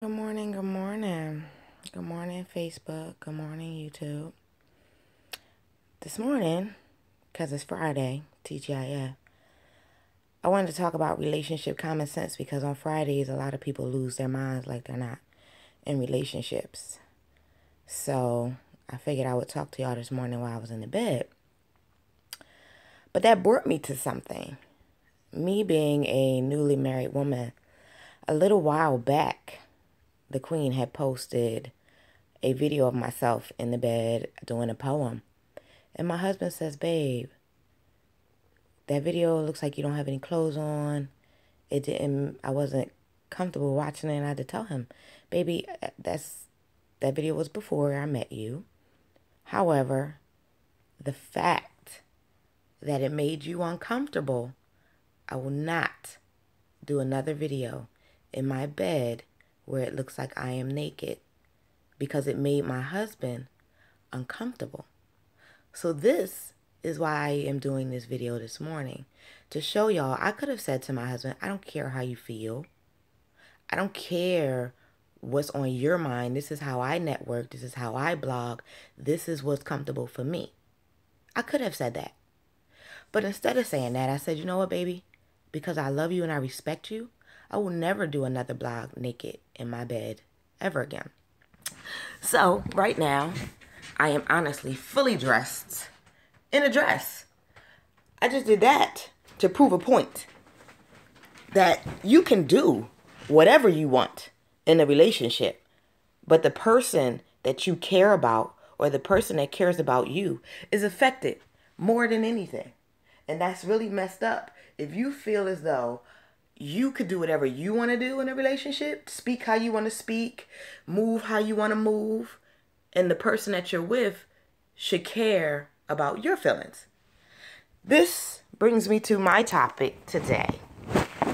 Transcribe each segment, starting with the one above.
Good morning, good morning. Good morning, Facebook. Good morning, YouTube. This morning, because it's Friday, TGIF, I wanted to talk about relationship common sense because on Fridays, a lot of people lose their minds like they're not in relationships. So I figured I would talk to y'all this morning while I was in the bed. But that brought me to something. Me being a newly married woman, a little while back, the Queen had posted a video of myself in the bed doing a poem. And my husband says, babe, that video looks like you don't have any clothes on. I wasn't comfortable watching it, and I had to tell him, baby, that video was before I met you. However, the fact that it made you uncomfortable, I will not do another video in my bed where it looks like I am naked because it made my husband uncomfortable. So this is why I am doing this video this morning, to show y'all. I could have said to my husband, I don't care how you feel. I don't care what's on your mind. This is how I network. This is how I blog. This is what's comfortable for me. I could have said that. But instead of saying that, I said, you know what, baby? Because I love you and I respect you, I will never do another blog naked in my bed ever again. So right now, I am honestly fully dressed in a dress. I just did that to prove a point that you can do whatever you want in a relationship, but the person that you care about or the person that cares about you is affected more than anything. And that's really messed up. If you feel as though you could do whatever you want to do in a relationship, speak how you want to speak, move how you want to move, and the person that you're with should care about your feelings. This brings me to my topic today.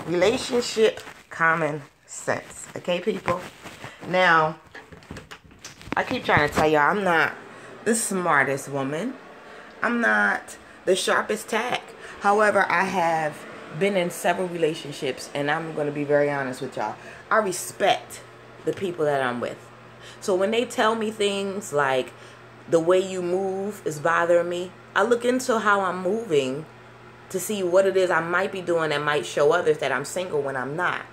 Relationship common sense. Okay, people? Now, I keep trying to tell y'all I'm not the smartest woman. I'm not the sharpest tack. However, I have been in several relationships, and I'm going to be very honest with y'all. I respect the people that I'm with. So when they tell me things like the way you move is bothering me, I look into how I'm moving to see what it is I might be doing that might show others that I'm single when I'm not.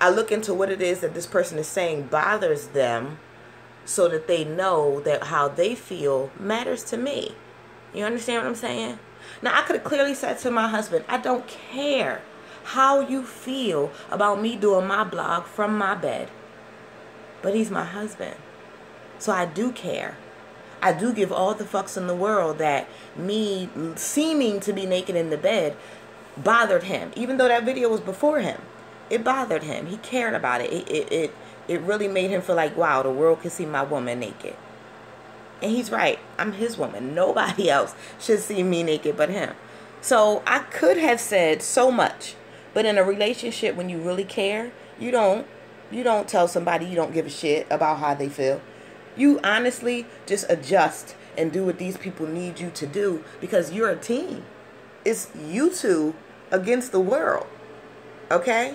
I look into what it is that this person is saying bothers them so that they know that how they feel matters to me. You understand what I'm saying? Now, I could have clearly said to my husband, I don't care how you feel about me doing my blog from my bed. But he's my husband. So I do care. I do give all the fucks in the world that me seeming to be naked in the bed bothered him. Even though that video was before him, it bothered him. He cared about it. It really made him feel like, wow, the world can see my woman naked. And he's right. I'm his woman. Nobody else should see me naked but him. So I could have said so much. But in a relationship, when you really care, you don't tell somebody you don't give a shit about how they feel. You honestly just adjust and do what these people need you to do because you're a team. It's you two against the world. Okay?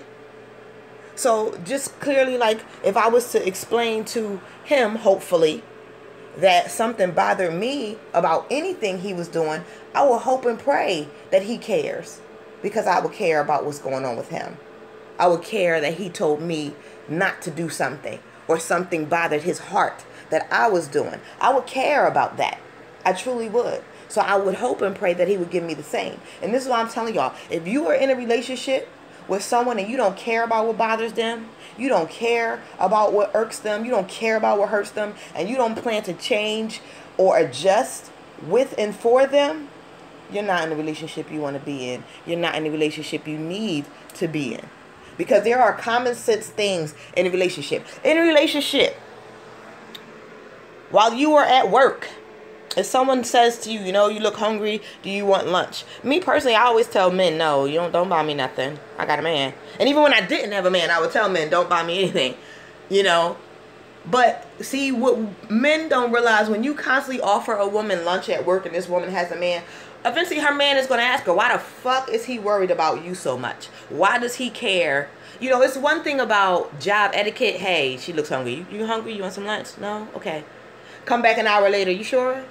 So just clearly, like, if I was to explain to him, hopefully, that something bothered me about anything he was doing, I will hope and pray that he cares, because I would care about what's going on with him. I would care that he told me not to do something or something bothered his heart that I was doing. I would care about that. I truly would. So I would hope and pray that he would give me the same. And this is why I'm telling y'all, if you are in a relationship with someone and you don't care about what bothers them, you don't care about what irks them, you don't care about what hurts them, and you don't plan to change or adjust with and for them, you're not in the relationship you want to be in. You're not in the relationship you need to be in. Because there are common sense things in a relationship. In a relationship, while you are at work, if someone says to you, you know, you look hungry, do you want lunch? Me personally, I always tell men, no, don't buy me nothing. I got a man. And even when I didn't have a man, I would tell men, don't buy me anything. You know? But see, what men don't realize, when you constantly offer a woman lunch at work and this woman has a man, Eventually her man is going to ask her, why the fuck is he worried about you so much? Why does he care? You know, it's one thing about job etiquette. Hey, she looks hungry. You hungry? You want some lunch? No? Okay. Come back an hour later. You sure?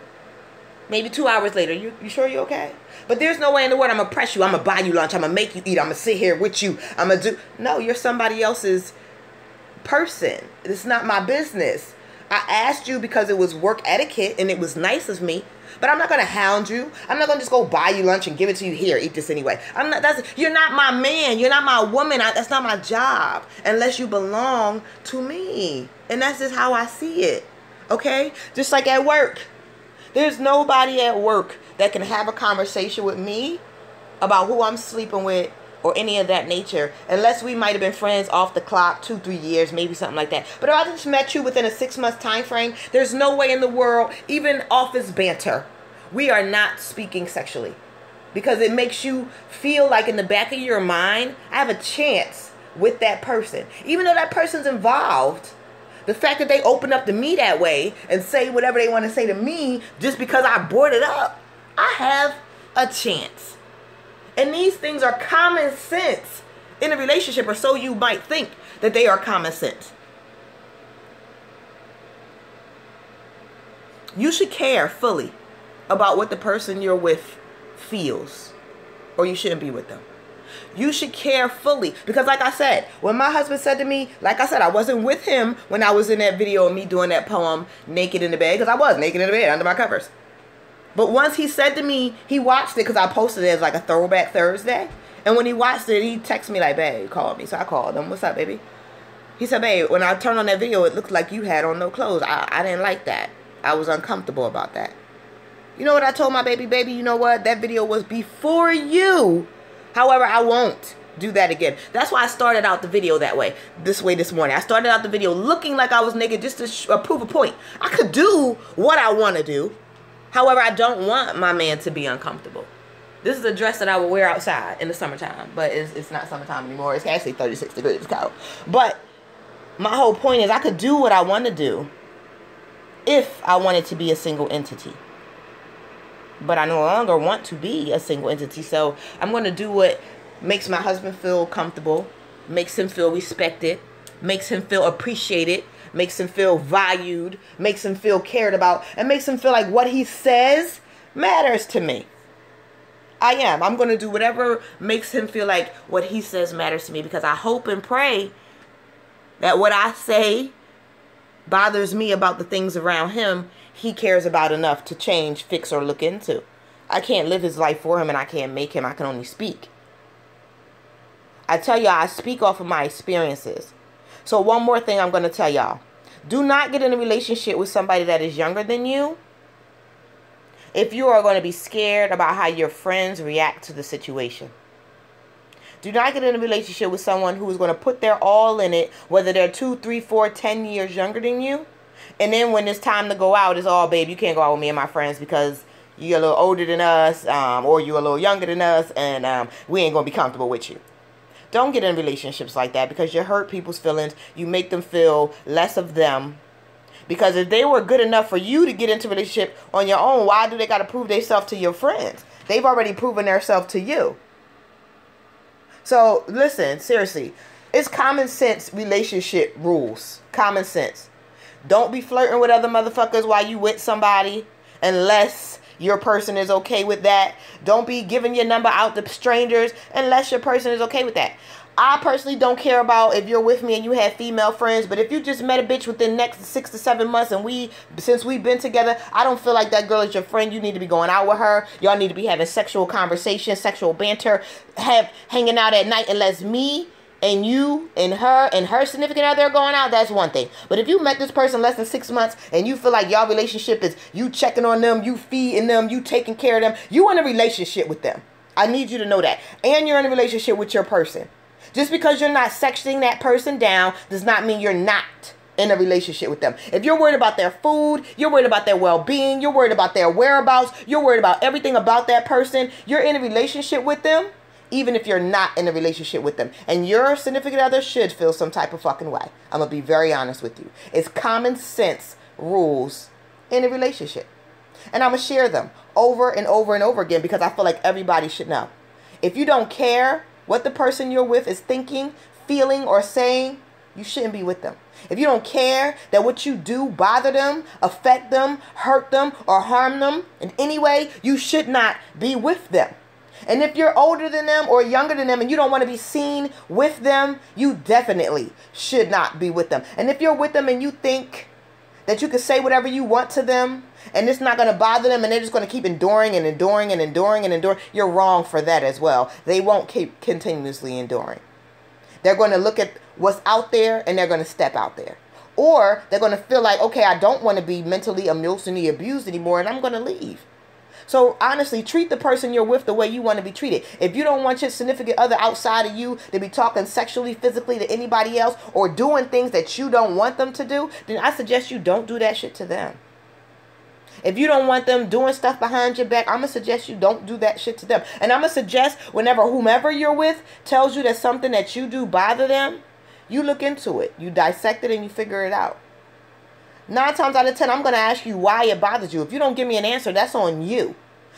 Maybe 2 hours later. You sure you okay? But there's no way in the world I'm going to press you. I'm going to buy you lunch. I'm going to make you eat. I'm going to sit here with you. I'm going to do... No, you're somebody else's person. It's not my business. I asked you because it was work etiquette and it was nice of me. But I'm not going to hound you. I'm not going to just go buy you lunch and give it to you. Here, eat this anyway. You're not my man. You're not my woman. That's not my job. Unless you belong to me. And that's just how I see it. Okay? Just like at work. There's nobody at work that can have a conversation with me about who I'm sleeping with or any of that nature, unless we might have been friends off the clock 2-3 years, maybe something like that. But if I just met you within a 6-month time frame, there's no way in the world, even office banter, we are not speaking sexually, because it makes you feel like in the back of your mind, I have a chance with that person, even though that person's involved. The fact that they open up to me that way and say whatever they want to say to me just because I brought it up, I have a chance. And these things are common sense in a relationship, or so you might think that they are common sense. You should care fully about what the person you're with feels, or you shouldn't be with them. You should care fully, because like I said, when my husband said to me, like I said, I wasn't with him when I was in that video of me doing that poem naked in the bed, because I was naked in the bed under my covers. But once he said to me, he watched it because I posted it as like a throwback Thursday. And when he watched it, he texted me like, babe, he called me. So I called him. What's up, baby? He said, babe, when I turned on that video, it looked like you had on no clothes. I didn't like that. I was uncomfortable about that. You know what I told my baby? Baby, you know what? That video was before you. However, I won't do that again. That's why I started out the video that way. This morning. I started out the video looking like I was naked just to prove a point. I could do what I want to do. However, I don't want my man to be uncomfortable. This is a dress that I would wear outside in the summertime. But it's not summertime anymore. It's actually 36 degrees cold. But my whole point is I could do what I want to do if I wanted to be a single entity. But I no longer want to be a single entity. So I'm going to do what makes my husband feel comfortable, makes him feel respected, makes him feel appreciated, makes him feel valued, makes him feel cared about, and makes him feel like what he says matters to me. I'm going to do whatever makes him feel like what he says matters to me, because I hope and pray that what I say bothers me about the things around him, he cares about enough to change, fix, or look into. I can't live his life for him, and I can't make him. I can only speak. I tell y'all, I speak off of my experiences. So one more thing I'm going to tell y'all. Do not get in a relationship with somebody that is younger than you if you are going to be scared about how your friends react to the situation. Do not get in a relationship with someone who is going to put their all in it, whether they're 2, 3, 4, 10 years younger than you. And then when it's time to go out, it's all, babe, you can't go out with me and my friends because you're a little older than us, or you're a little younger than us, and we ain't going to be comfortable with you. Don't get in relationships like that, because you hurt people's feelings. You make them feel less of them. Because if they were good enough for you to get into a relationship on your own, why do they got to prove themselves to your friends? They've already proven themselves to you. So, listen, seriously. It's common sense relationship rules. Common sense. Don't be flirting with other motherfuckers while you with somebody unless your person is okay with that. Don't be giving your number out to strangers unless your person is okay with that. I personally don't care about if you're with me and you have female friends, but if you just met a bitch within the next 6 to 7 months and since we've been together, I don't feel like that girl is your friend. You need to be going out with her. Y'all need to be having sexual conversations, sexual banter, hanging out at night, unless me and you and her significant other are going out. That's one thing. But if you met this person less than 6 months and you feel like y'all relationship is you checking on them, you feeding them, you taking care of them, you in a relationship with them. I need you to know that. And you're in a relationship with your person. Just because you're not sexting that person down does not mean you're not in a relationship with them. If you're worried about their food, you're worried about their well-being, you're worried about their whereabouts, you're worried about everything about that person, you're in a relationship with them, even if you're not in a relationship with them. And your significant other should feel some type of fucking way. I'm going to be very honest with you. It's common sense rules in a relationship. And I'm going to share them over and over and over again because I feel like everybody should know. If you don't care what the person you're with is thinking, feeling, or saying, you shouldn't be with them. If you don't care that what you do bother them, affect them, hurt them, or harm them in any way, you should not be with them. And if you're older than them or younger than them and you don't want to be seen with them, you definitely should not be with them. And if you're with them and you think that you can say whatever you want to them and it's not going to bother them and they're just going to keep enduring and enduring and enduring and enduring, you're wrong for that as well. They won't keep continuously enduring. They're going to look at what's out there and they're going to step out there. Or they're going to feel like, okay, I don't want to be mentally, emotionally abused anymore and I'm going to leave. So honestly, treat the person you're with the way you want to be treated. If you don't want your significant other outside of you to be talking sexually, physically to anybody else or doing things that you don't want them to do, then I suggest you don't do that shit to them. If you don't want them doing stuff behind your back, I'm going to suggest you don't do that shit to them. And I'm going to suggest whenever whomever you're with tells you that something that you do bother them, you look into it. You dissect it and you figure it out. 9 times out of 10, I'm going to ask you why it bothers you. If you don't give me an answer, that's on you.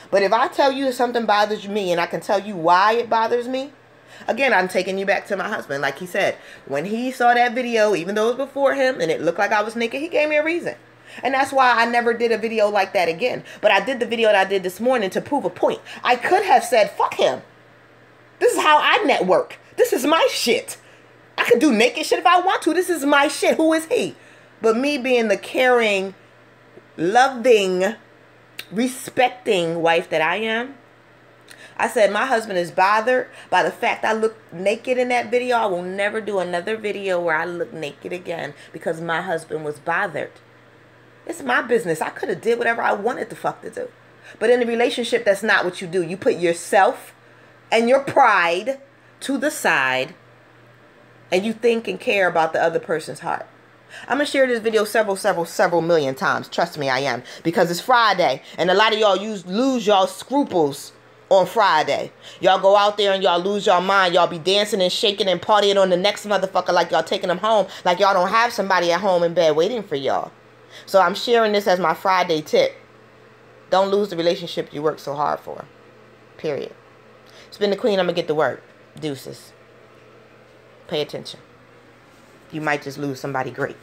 But if I tell you something bothers me and I can tell you why it bothers me, again, I'm taking you back to my husband. Like he said, when he saw that video, even though it was before him and it looked like I was naked, he gave me a reason. And that's why I never did a video like that again. But I did the video that I did this morning to prove a point. I could have said, fuck him. This is how I network. This is my shit. I can do naked shit if I want to. This is my shit. Who is he? But me being the caring, loving, respecting wife that I am, I said my husband is bothered by the fact I look naked in that video. I will never do another video where I look naked again because my husband was bothered. It's my business. I could have did whatever I wanted the fuck to do. But in a relationship, that's not what you do. You put yourself and your pride to the side and you think and care about the other person's heart. I'm going to share this video several million times. Trust me, I am. Because it's Friday. And a lot of y'all lose y'all scruples on Friday. Y'all go out there and y'all lose y'all mind. Y'all be dancing and shaking and partying on the next motherfucker like y'all taking them home. Like y'all don't have somebody at home in bed waiting for y'all. So I'm sharing this as my Friday tip. Don't lose the relationship you work so hard for. Period. Spin the queen. I'm going to get to work. Deuces. Pay attention. You might just lose somebody great.